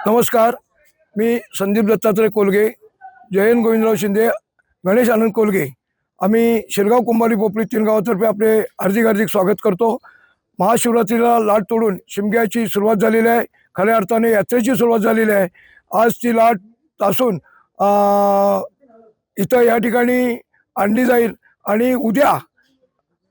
नमस्कार. मी संदीप दत्तात्रय कोलगे, जयंत गोविंदराव शिंदे, गणेश आनंद कोलगे. आम्ही शिरगाव कुंभारी पोपली तीन गावातर्फे आपले हार्दिक स्वागत करतो. महाशिवरात्रीला लाट तोडून शिमग्याची सुरुवात झालेली आहे. खऱ्या अर्थाने यात्रेची सुरुवात झालेली आहे. आज ती लाट तासून इथं या ठिकाणी आणली जाईल आणि उद्या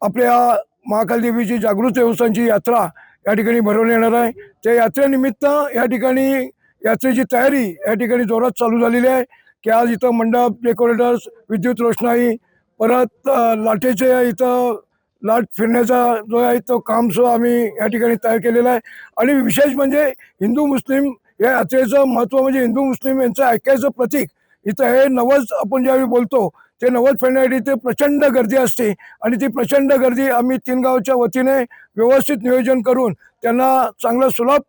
आपल्या महाकाल देवीची जागृत देवस्थानची यात्रा या ठिकाणी भरवण्यात येणार आहे. त्या यात्रेनिमित्त या ठिकाणी यात्रेची तयारी या ठिकाणी जोरात चालू झालेली आहे की आज इथं मंडप, डेकोरेटर्स, विद्युत रोषणाई, परत लाटेचे इथं लाट फिरण्याचा जो आहे तो कामसुद्धा आम्ही या ठिकाणी तयार केलेला आहे. आणि विशेष म्हणजे हिंदू मुस्लिम या यात्रेचं महत्त्व म्हणजे हिंदू मुस्लिम यांचं ऐक्याचं प्रतीक इथं हे नवस आपण ज्यावेळी बोलतो ते नवस फेडण्यासाठी ते प्रचंड गर्दी असते आणि ती प्रचंड गर्दी आम्ही तीन गावच्या वतीने व्यवस्थित नियोजन करून त्यांना चांगलं सुलभ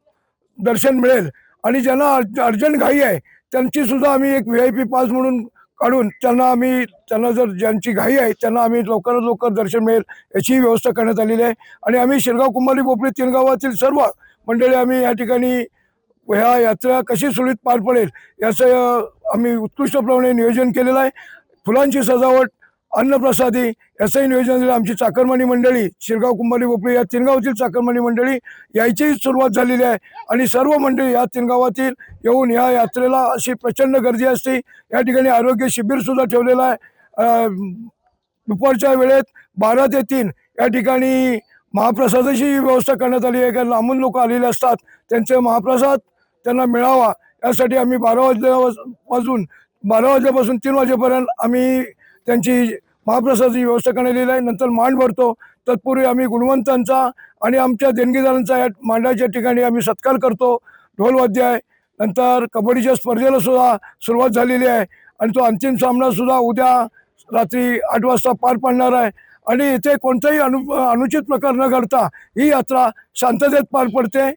दर्शन मिळेल. आणि ज्यांना अर्जंट घाई आहे त्यांची सुद्धा आम्ही एक VIP पास म्हणून काढून त्यांना जर ज्यांची घाई आहे त्यांना आम्ही लवकरात लवकर दर्शन मिळेल याची व्यवस्था करण्यात आलेली आहे. आणि आम्ही शिरगाव कुंभारी पोपली तीन गावातील सर्व मंडळी आम्ही या ठिकाणी ह्या यात्रा कशी सुरळीत पार पडेल याचं आम्ही उत्कृष्टप्रमाणे नियोजन केलेलं आहे. फुलांची सजावट, अन्नप्रसादी याचंही नियोजन दिलं. आमची चाकरमानी मंडळी शिरगाव कुंभारी पोपली या तीन गावातील चाकरमानी मंडळी यायचीही सुरुवात झालेली आहे आणि सर्व मंडळी या तीन गावातील येऊन या यात्रेला अशी प्रचंड गर्दी असते. या ठिकाणी आरोग्य शिबिरसुद्धा ठेवलेलं आहे. दुपारच्या वेळेत 12 ते 3 या ठिकाणी महाप्रसादाची व्यवस्था करण्यात आली आहे. कारण लांबून लोक आलेले असतात, त्यांचे महाप्रसाद त्यांना मिळावा यासाठी आम्ही 12 वाजल्यापासून 3 वाजेपर्यंत आम्ही त्यांची महाप्रसादाची व्यवस्था करण्यात आहे. नंतर मांड भरतो. तत्पूर्वी आम्ही गुणवंतांचा आणि आमच्या देणगीदारांचा या मांडाच्या ठिकाणी आम्ही सत्कार करतो. ढोलवाद्य आहे. नंतर कबड्डीच्या स्पर्धेला सुद्धा सुरुवात झालेली आहे आणि तो अंतिम सामना सुद्धा उद्या रात्री 8 वाजता पार पडणार आहे. आणि इथे कोणताही अनुचित प्रकार न घडता ही यात्रा शांततेत पार पडते.